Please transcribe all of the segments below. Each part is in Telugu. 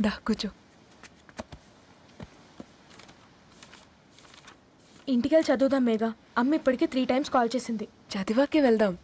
దా కూర్చో. ఇంటికెళ్ళి చదువుదాం మేఘా. అమ్మ ఇప్పటికే 3 times కాల్ చేసింది. చదివాకే వెళ్దాం.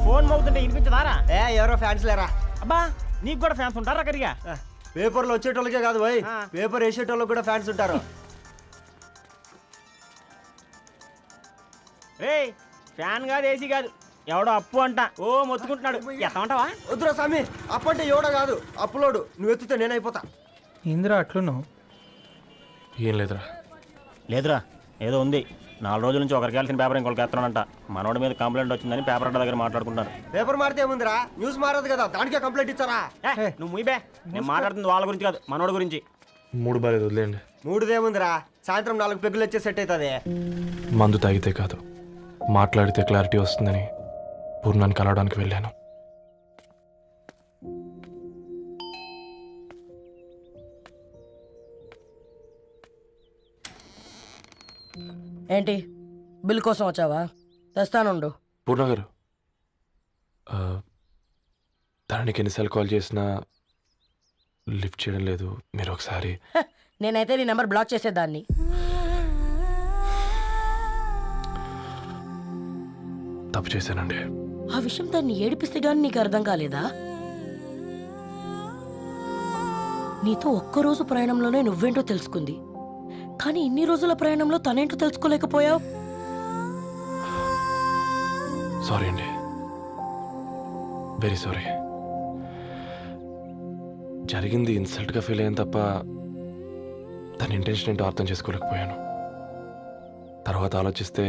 ఫోన్ మోగుతుంటే వినిపించదారా? ఎవరో ఫ్యాన్స్ లేరా? అబ్బా నీకు కూడా ఫ్యాన్స్ ఉంటారా కరిగా? పేపర్లో వచ్చేటోళ్ళకే కాదు పోయి, పేపర్ వేసేటోళ్ళకి కూడా ఫ్యాన్స్ ఉంటారు. ఏయ్ ఫ్యాన్ కాదు, ఏసీ కాదు, ఎవడో అప్పు అంట ఓ మొత్తుకుంటున్నాడు. ఎత్తమంటావా? వద్దురా స్వామి, అప్పు అంటే ఎవడో కాదు, అప్పులోడు. నువ్వు ఎత్తుతే నేనైపోతా. ఇందిరా అట్లున్నావు? ఏం లేదురా. లేదురా, ఏదో ఉంది. 4 రోజుల నుంచి ఒకరికి వెళ్ళిన పేపర్ ఇంకొకరికి ఎత్తనంట. మనోడి మీద కంప్లైంట్ వచ్చిందని పేపర్ అడ్డ దగ్గర మాట్లాడుకుంటారు. పేపర్ మారితే ఏముందిరా, న్యూస్ మారదు కదా, దానికే కంప్లైంట్ ఇచ్చారా? నువ్వు ముయ్యబే, నేను మాట్లాడుతుంది వాళ్ళ గురించి కాదు, మనోడి గురించి. 3 బాలేదు, వదిలేండి. 3దేముందిరా, సాయంత్రం 4 పెగ్గులు వచ్చే సెట్ అవుతుంది. మందు తాగితే కాదు, మాట్లాడితే క్లారిటీ వస్తుందని పూర్ణాన్ని కలవడానికి వెళ్ళాను. ఏంటి బిల్ కోసం వచ్చావా? తెస్తానుండు. పూర్ణ గారు, తనకి ఎన్నిసార్లు కాల్ చేసినా లిఫ్ట్ చేయడం లేదు. మీరు ఒకసారి నేనైతే నీ నెంబర్ బ్లాక్ చేసేదాన్ని. తప్పు చేశానండి. ఆ విషయం దాన్ని ఏడిపిస్తే గానీ నీకు అర్థం కాలేదా? నీతో ఒక్కరోజు ప్రయాణంలోనే నువ్వేంటో తెలుసుకుంది, కానీ ఇన్ని రోజుల ప్రయాణంలో తనేంటో తెలుసుకోలేకపోయావు. సారీ అండి, వెరీ సారీ. జరిగింది ఇన్సల్ట్గా ఫీల్ అయ్యాను తప్ప తన ఇంటెన్షన్ ఏంటో అర్థం చేసుకోలేకపోయాను. తర్వాత ఆలోచిస్తే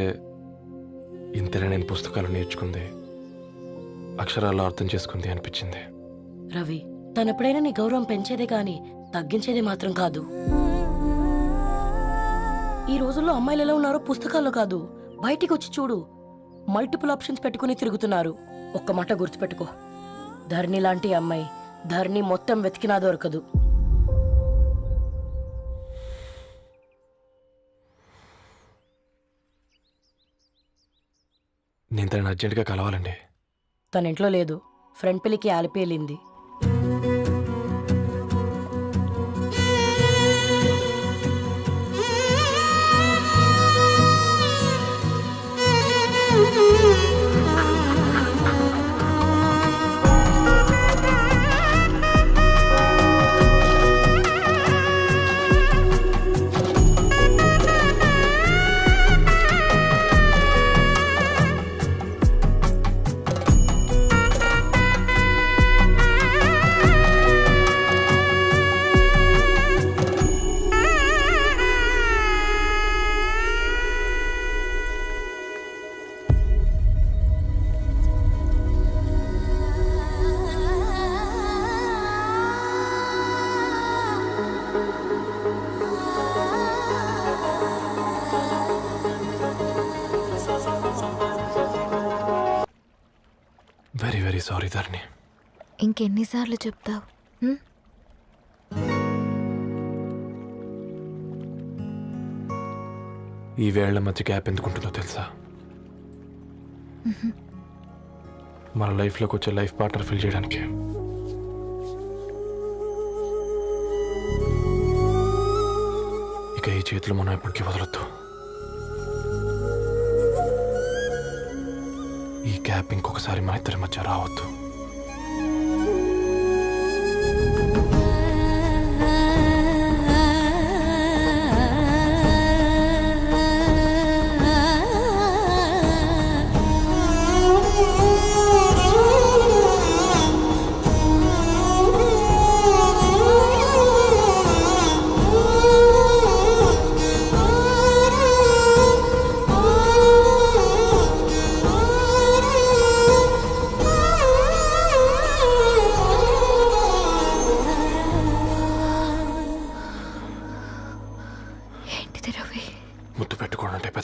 ఇంతనే నేను పుస్తకాలు నేర్చుకుంది, అక్షరాల్లో అర్థం చేసుకుంది అనిపించింది. రవి, తనెప్పుడైనా నీ గౌరవం పెంచేదే గాని తగ్గించేదే మాత్రం కాదు. ఈ రోజుల్లో అమ్మాయిలు ఎలా ఉన్నారో పుస్తకాల్లో కాదు, బయటికి వచ్చి చూడు. మల్టిపుల్ ఆప్షన్స్ పెట్టుకుని తిరుగుతున్నారు. ఒక్క మాట గుర్తుపెట్టుకో, ధరణి లాంటి అమ్మాయి ధరణి మొత్తం వెతికినా దొరకదు. నేను తనని అర్జెంటుగా కలవాలండి. తన ఇంట్లో లేదు, ఫ్రెండ్ పెళ్లికి ఆలిపి వెళ్ళింది. వెరీ వెరీ సారీ ధరణి. ఇంకెన్నిసార్లు చెప్తావు? ఈ వేళ్ల మధ్య గ్యాప్ ఎందుకుంటుందో తెలుసా? మన లైఫ్లోకి వచ్చే లైఫ్ పార్ట్నర్ ఫిల్ చేయడానికి. ఇక ఈ చేతులు మనం ఎప్పటికీ వదలొద్దు. ఈ గ్యాప్ ఇంకొకసారి మన ఇద్దరి మధ్య రావద్దు.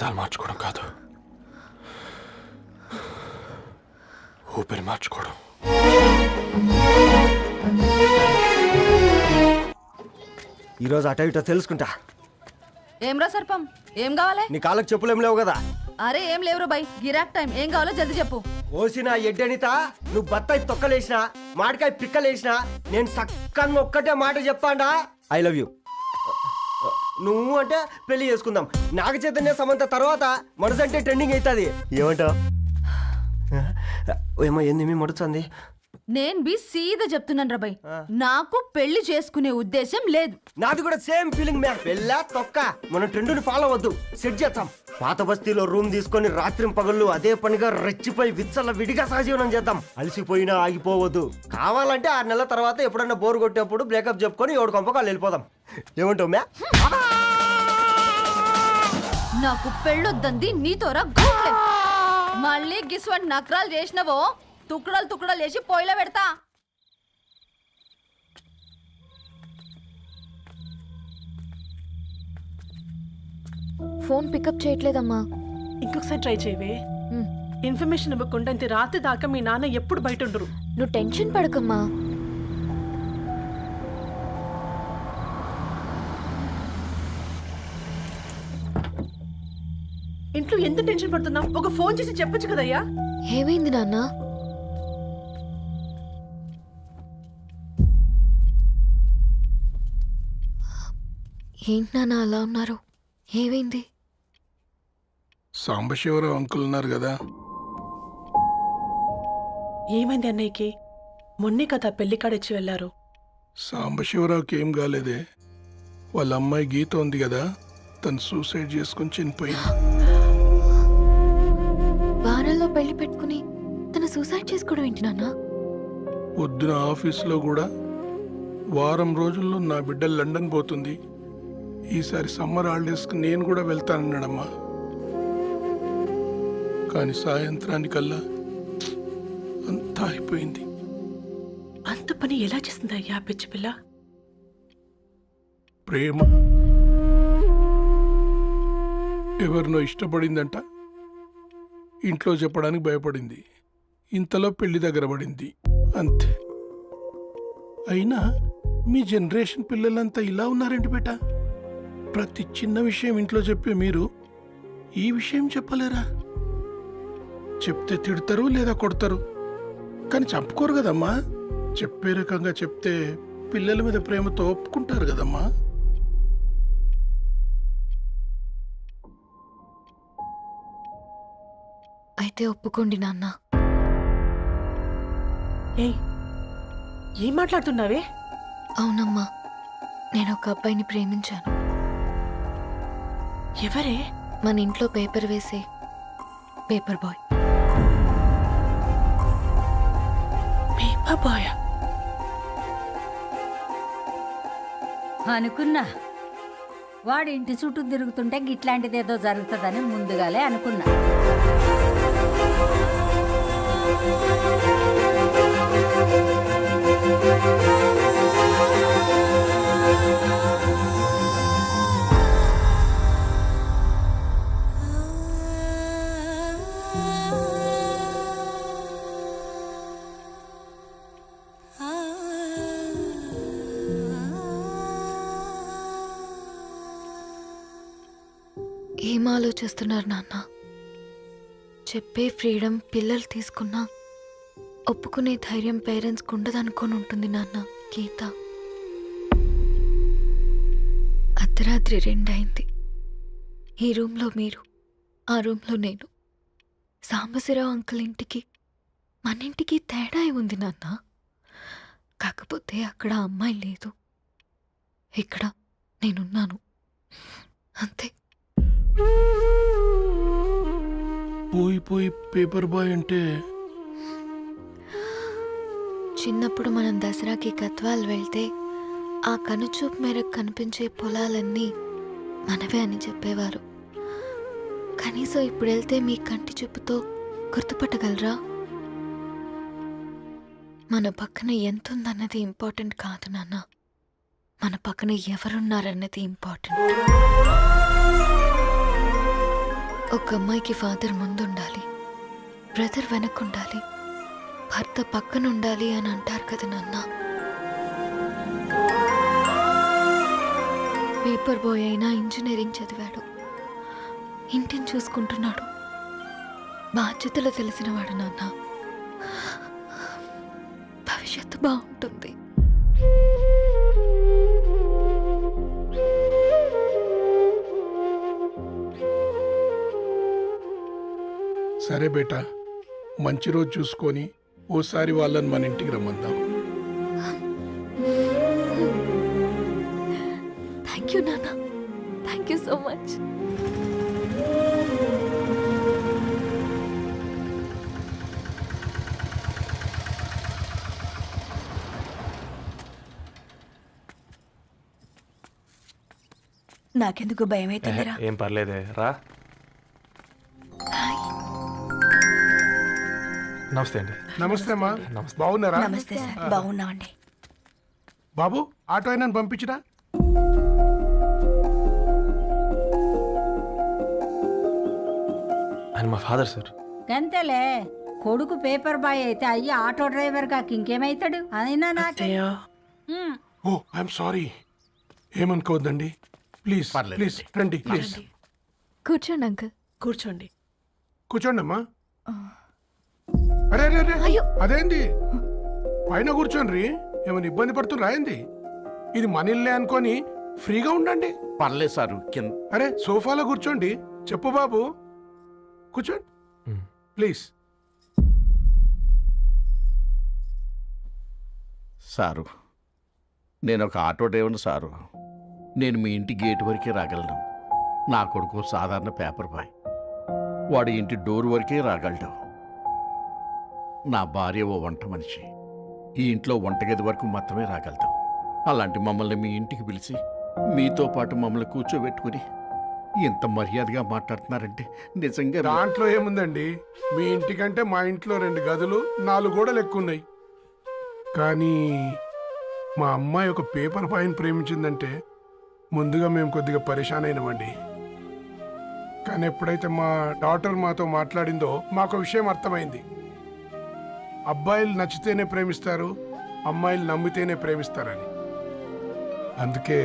జీవితాలు మార్చుకోవడం కాదు, ఊపిరి మార్చుకోవడం. ఈరోజు అటో ఇటో తెలుసుకుంటా. ఏమ్రా సర్పం, ఏం కావాలి? నీ కాళ్ళకి చెప్పులేం లేవు కదా? అరే ఏం లేవురా బై, గిరాక్ టైం. ఏం కావాలో జల్దీ చెప్పు. ఓసిన ఎడ్డనిత, నువ్వు బత్తాయి తొక్కలేసినా మాడికాయ పిక్కలేసినా నేను సక్కన్ ఒక్కటే మాట చెప్పాండా, ఐ లవ్ యూ. నువ్వు అంటే పెళ్లి చేసుకుందాం. నాగ చైతన్య సమంత తర్వాత మనసంటే ట్రెండింగ్ అవుతుంది. ఏమంటావు? ఏమో ఏంది మీ మడుచుంది? నేను బి సీదా చెప్తున్నాను రా బై, నాకు పెళ్లి చేసుకునే ఉద్దేశం లేదు. నాది కూడా సేమ్ ఫీలింగ్ మ్యామ్. పెళ్ళా తొక్క, మనం ట్రెండ్ని ఫాలో అవ్వద్దు, సెట్ చేద్దాం. పాత బస్తీలో రూమ్ తీసుకొని రాత్రి పగళ్ళు అదే పనిగా రెచ్చిపోయి విచ్చల విడిగా సహజీవనం చేద్దాం. అలసిపోయినా ఆగిపోవద్దు. కావాలంటే 6 నెలల తర్వాత ఎప్పుడన్నా బోర్ కొట్టేప్పుడు బ్రేకప్ చెప్పుకొని ఎవడు కొంపకాలు వెళ్ళిపోదాం. ఏమంటావు మ్యా? నాకు పెళ్ళొద్దంది నీతోరా గూట్లే. మళ్ళీ గిస్వంటి నకరాలు చేసినవో తుక్కడలు తుక్కడలు వేసి పొయ్యిలో పెడతా. ఫోన్ పికప్ చేయట్లేదమ్మా. ఇంకొకసారి ట్రై చేయవే. ఇన్ఫర్మేషన్ ఇవ్వకుండా ఇంత రాత్రి దాకా మీ నాన్న ఎప్పుడు బయట ఉండరు. నువ్వు టెన్షన్ పడకమ్మా. ఇంట్లో ఎంత టెన్షన్ పడుతున్నావు? ఒక ఫోన్ చేసి చెప్పొచ్చు కదయ్యా. ఏమైంది నాన్న? ఏంటి నాన్న అలా ఉన్నారు? ఏమైంది? సాంబశివరావు అంకుల్ ఉన్నారు కదా, ఏమైంది అన్నయ్యకి? మొన్నే కదా పెళ్లి కాడొచ్చి వెళ్ళారు. సాంబశివరావుకి ఏం కాలేదే. వాళ్ళ అమ్మాయి గీత ఉంది కదా, తను సూసైడ్ చేసుకుని చనిపోయింది. వారాల్లో పెళ్లి పెట్టుకుని తను సూసైడ్ చేసుకోవడం ఏంటి నాన్న? పొద్దున ఆఫీసులో కూడా వారం రోజుల్లో నా బిడ్డ లండన్ పోతుంది, ఈసారి సమ్మర్ హాలిడేస్కి నేను కూడా వెళ్తానన్నాడమ్మా. కానీ సాయంత్రానికల్లా అంతా అయిపోయింది. అంత పని ఎలా చేస్తుంది అయ్యా పిచ్చి పిల్ల? ప్రేమ ఎవరినో ఇష్టపడిందంట, ఇంట్లో చెప్పడానికి భయపడింది. ఇంతలో పెళ్లి దగ్గర పడింది, అంతే. అయినా మీ జనరేషన్ పిల్లలంతా ఇలా ఉన్నారేంటి బేట? ప్రతి చిన్న విషయం ఇంట్లో చెప్పే మీరు ఈ విషయం చెప్పలేరా? చెప్తే తిడతారు లేదా కొడతారు, కానీ చంపుకోరు కదమ్మా. చెప్పే రకంగా చెప్తే పిల్లల మీద ప్రేమతో ఒప్పుకుంటారు కదమ్మా. అయితే ఒప్పుకోండి నాన్న. ఏయ్, ఏం మాట్లాడుతున్నావే? అవునమ్మా, నేను ఒక అబ్బాయిని ప్రేమించాను. ఎవరే? మన ఇంట్లో పేపర్ వేసే పేపర్ బాయ్. Paper boy? అనుకున్నా వాడి ఇంటి చుట్టూ తిరుగుతుంటే గిట్లాంటిదేదో జరుగుతుందని ముందుగాలే అనుకున్నా. ఏం ఆలోచిస్తున్నారు నాన్న? చెప్పే ఫ్రీడమ్ పిల్లలు తీసుకున్నా ఒప్పుకునే ధైర్యం పేరెంట్స్కి ఉండదనుకొని ఉంటుంది నాన్న. గీత అర్ధరాత్రి 2 అయింది. ఈ రూమ్లో మీరు, ఆ రూమ్లో నేను. సాంబశివరావు అంకుల్ ఇంటికి మన ఇంటికి తేడా ఉంది నాన్న. కాకపోతే అక్కడ అమ్మాయి లేదు, ఇక్కడ నేనున్నాను, అంతే. పోయి పేపర్ బాయ్ అంటే చిన్నప్పుడు మనం దసరాకి గద్వాల్ వెళ్తే ఆ కనుచూపు మేరకు కనిపించే పొలాలన్నీ మనవే అని చెప్పేవారు. కనీసం ఇప్పుడు వెళ్తే మీ కంటి చూపుతో గుర్తుపట్టగలరా? మన పక్కన ఎంతుందన్నది ఇంపార్టెంట్ కాదు నాన్న, మన పక్కన ఎవరున్నారన్నది ఇంపార్టెంట్. ఒక అమ్మాయికి ఫాదర్ ముందుండాలి, బ్రదర్ వెనకుండాలి, భర్త పక్కన ఉండాలి అని అంటారు కదా నాన్న. పేపర్ బాయ్ అయినా ఇంజనీరింగ్ చదివాడు, ఇంటిని చూసుకుంటున్నాడు, బాధ్యతలు తెలిసినవాడు నాన్న. భవిష్యత్తు బాగుంటుంది. సరే బేటా, మంచి రోజు చూసుకొని ఓసారి వాళ్ళని మన ఇంటికి రమ్మందాం. థ్యాంక్ యూ నాన్న, థ్యాంక్ యూ సో మచ్. నాకెందుకు భయం అవుతుందిరా. ఏం పర్లేదే, రా. నమస్తే అండి. నమస్తే అమ్మా, బాగున్నారా? నమస్తే సార్, బాగున్నామండి. బాబు, ఆటో అయినా పంపించినా? ఆయన మా ఫాదర్ సార్. గంతేలే, కొడుకు పేపర్ బాయ్ అయితే అయ్యి ఆటో డ్రైవర్ కాక ఇంకేమైతాడు? అయినా నాకే అత్తయ్య ఓ ఐఎమ్ సారీ, ఏమనుకోవద్దండి. ప్లీజ్ ప్లీజ్ రండి, ప్లీజ్ కూర్చోండి అంకుల్. కూర్చోండి. కూర్చోండి అమ్మా. అరే అరే అరే, అదేంది పైన కూర్చోండి, ఏమైనా ఇబ్బంది పడుతున్నా ఏంది? ఇది మన ఇల్లే అనుకొని ఫ్రీగా ఉండండి. పర్లేదు సారు, కింద. అరే సోఫాలో కూర్చోండి. చెప్పు బాబు, కూర్చోండి ప్లీజ్. సారు, నేను ఒక ఆటో డ్రైవర్ని సారు. నేను మీ ఇంటి గేట్ వరకే రాగలను. నా కొడుకు సాధారణ పేపర్ బాయ్, వాడి ఇంటి డోర్ వరకే రాగలడు. నా భార్య ఓ వంట మనిషి, ఈ ఇంట్లో వంటగది వరకు మాత్రమే రాగలదు. అలాంటి మమ్మల్ని మీ ఇంటికి పిలిచి మీతో పాటు మమ్మల్ని కూర్చోబెట్టుకుని ఎంత మర్యాదగా మాట్లాడుతున్నారంటే నిజంగా. దాంట్లో ఏముందండి, మీ ఇంటికంటే మా ఇంట్లో 2 గదులు 4 గోడలు ఎక్కువ ఉన్నాయి. కానీ మా అమ్మాయి ఒక పేపర్ బాయ్ని ప్రేమించిందంటే ముందుగా మేము కొద్దిగా పరేషాన్ అయినామండి. కానీ ఎప్పుడైతే మా డాటర్ మాతో మాట్లాడిందో మాకు విషయం అర్థమైంది. అబ్బాయిలు నచ్చితేనే ప్రేమిస్తారు, అమ్మాయిలు నమ్మితేనే ప్రేమిస్తారని. అందుకే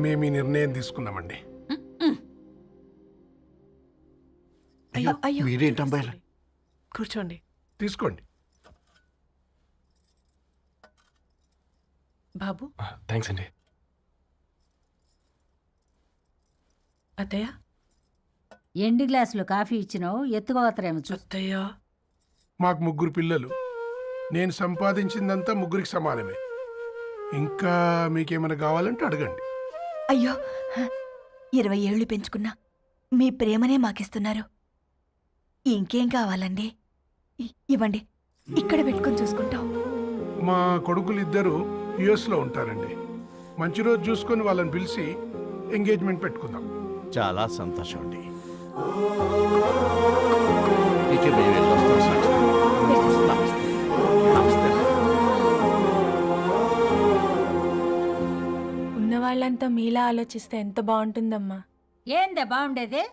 మేము ఈ నిర్ణయం తీసుకున్నామండి. మీరేంటి అమ్మాయిలు? కూర్చోండి. తీసుకోండి. బాబు. థ్యాంక్స్ అండి. అత్తయ్య. ఎండు గ్లాసులో కాఫీ ఇచ్చినావు, ఎత్తుకోవతరేమో చూ. అత్తయ్య. మాకు 3 పిల్లలు, నేను సంపాదించిందంతా 3కి సమానమే. ఇంకా మీకేమైనా కావాలంటే అడగండి. అయ్యో, 20 ఏళ్ళు పెంచుకున్నా మీ ప్రేమనే మాకిస్తున్నారు. ఇంకేం కావాలండి? ఇవ్వండి, ఇక్కడ పెట్టుకొని చూసుకుంటాం. మా కొడుకులు 2 యుఎస్లో ఉంటారండి. మంచి రోజు చూసుకొని వాళ్ళని పిలిచి ఎంగేజ్మెంట్ పెట్టుకుందాం. చాలా సంతోషం అండి. ఇక మేము వెళ్ళొస్తాం సార్. నమస్తే. నమస్తే. ఉన్నవాళ్ళంతా మీలా ఆలోచిస్తే ఎంత బాగుంటుందమ్మా. ఏందే బాగుండేది?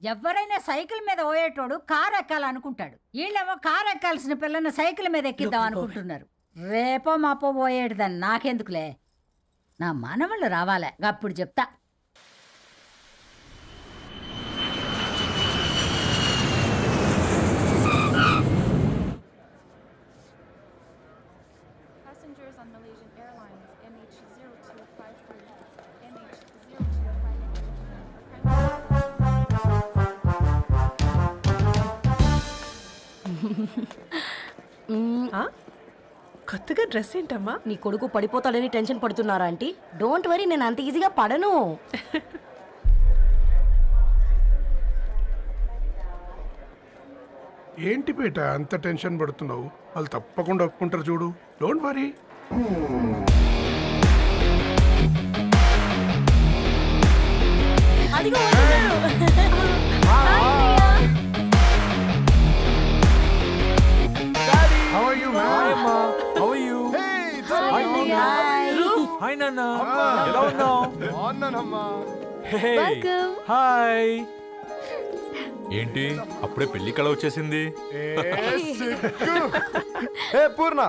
ఎవరైనా సైకిల్ మీద పోయేటోడు కారు ఎక్కాలనుకుంటాడు. వీళ్ళేమో కారు ఎక్కాల్సిన పిల్లని సైకిల్ మీద ఎక్కిద్దాం అనుకుంటున్నారు. రేపో మాపో పోయేటిదని నాకెందుకులే, నా మనవళ్ళు రావాలే, అప్పుడు చెప్తా. కొత్తగా డ్రెస్ ఏంటమ్మా? నీ కొడుకు పడిపోతాడని టెన్షన్ పడుతున్నారా ఆంటీ? డోంట్ వరీ, నేను అంత ఈజీగా పడను. ఏంటి పేట అంత టెన్షన్ పడుతున్నావు? వాళ్ళు తప్పకుండా ఒప్పుకుంటారు చూడు. Don't worry. అదిగో How are you, man? How are you? Hi నాన్న, ఎలా ఉన్నావు? Hey. Welcome. Hi. ఏంటి అప్పుడే పెళ్లి కళ వచ్చేసింది? పూర్ణ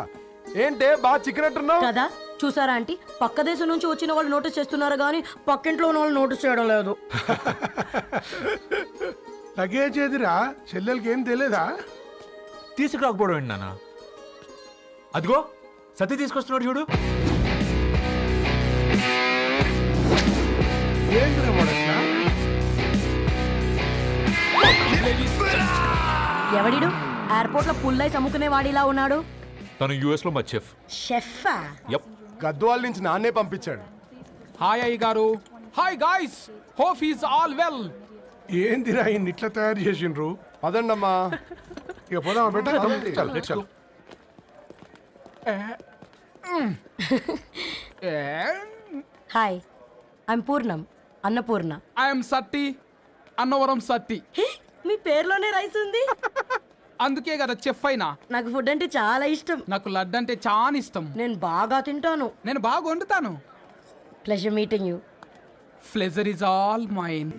ఏంటే బాగా చిక్కినట్టున్నావు? కదా చూసారా ఆంటీ, పక్క దేశం నుంచి వచ్చిన వాళ్ళు నోటీస్ చేస్తున్నారు కానీ పక్కింట్లో ఉన్న వాళ్ళు నోటీస్ చేయడం లేదు. లగేజ్ ఏదిరా? చెల్లెలకి ఏం తెలియదా? తీసుకురాకపోవడం ఏంటి నాన్న? అదిగో సతీ తీసుకొస్తున్నాడు చూడు. ఏంటిరా మొదట్లా? ఎవడిడు ఎయిర్పోర్ట్ లో పుల్లై అమ్ముకునే వాడిలా ఉన్నాడు? తను యుఎస్ లో మా చెఫ్. షెఫా? యప్. గద్వాల నుంచి నాన్నే పంపించాడు. హాయ్ అయ్య గారు. Hi guys, hope is all well. ఏందిరా ఇన్ని ఇట్లా తయారు చేసిండ్రు? పదండమ్మా. ఇక పోదామా బెట్ట? చల్. హాయ్, ఐమ్ పూర్ణం, అన్నపూర్ణ. ఐఎమ్ సత్తి, అన్నవరం సత్తి. మీ పేరులోనే రైస్ ఉంది. అందుకే కదా చెఫ్ అయినా. నాకు ఫుడ్ అంటే చాలా ఇష్టం. నాకు లడ్డు అంటే చాలా ఇష్టం. నేను బాగా తింటాను. నేను బాగా వండుతాను. Pleasure meeting you. Pleasure is all mine.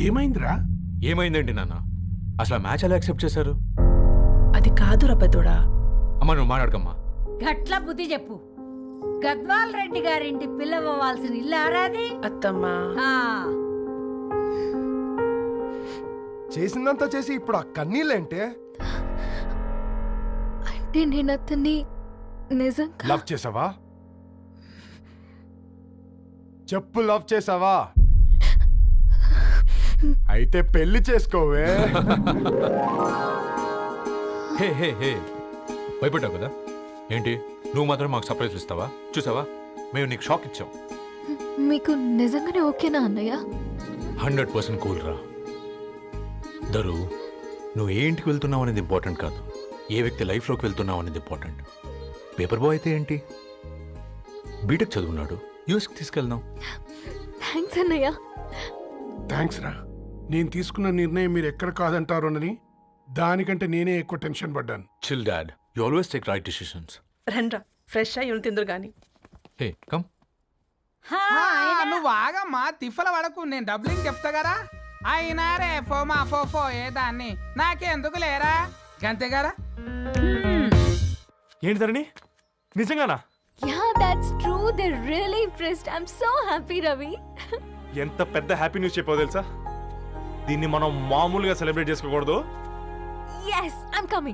ఏమైందిరా? ఏమైందండి నాన్న? అసలు ఆ మ్యాచ్ ఎలా యాక్సెప్ట్ చేశారు? అది కాదు రబ్బతోడా. అమ్మ నువ్వు మాట్లాడకమ్మా. గట్ల బుద్ధి చెప్పు. గద్వాల్ రెడ్డి గారింటి పిల్లవ్వాల్సిన ఇల్లు ఆరాది. అత్తమ్మా, ఆ, చేసిందంతా చేసి ఇప్పుడు ఆ కన్నీళ్ళేంటే? అంటే నేను అతన్ని నిజంగా లవ్ చేసావా? చెప్పు, లవ్ చేసావా? అయితే పెళ్లి చేసుకోవే. హే హే హే భయపడ్డావు కదా? ఏంటి నువ్వు మాత్రం మాకు సర్ప్రైజ్ ఇస్తావా? చూసావా, మేము నీకు షాక్ ఇచ్చాం. మీకు నిజంగానే ఓకేనా అన్నయ్య? 100% కూల్ రా. దరు, నువ్వు ఏ ఇంటికి వెళ్తున్నావు అనేది ఇంపార్టెంట్ కాదు, ఏ వ్యక్తి లైఫ్లోకి వెళ్తున్నావు అనేది ఇంపార్టెంట్. పేపర్ బాయ్ అయితే ఏంటి, బీటెక్ చదువున్నాడు, యూఎస్కి తీసుకెళ్దాం. థ్యాంక్స్ అన్నయ్య. థ్యాంక్స్ రా. నేను తీసుకున్న నిర్ణయం మీరు ఎక్కడ కాదంటారోనని దానికంటే నేనే ఎక్కువ టెన్షన్ పడ్డాను. Chill dad, you always take right decisions. రండ్రా ఫ్రెష్ అయ్యి ఉండి తిందురు గాని. Hey come. నువ్వు ఆగమ్మా, తిఫల పడకు, నేను డబ్లింగ్ చెప్తా కదా. అయినా రే ఫో ఏ దాన్ని నాకెందుకు లేరా గంతే కదా. ఏంటి ధరణి, నిజంగానా? Yeah, that's true. They're really impressed. I'm so happy, Ravi. ఎంత పెద్ద హ్యాపీ న్యూస్ చెప్పావు తెలుసా? దీన్ని మనం మామూలుగా సెలబ్రేట్ చేసుకోకూడదు. Yes, I'm coming.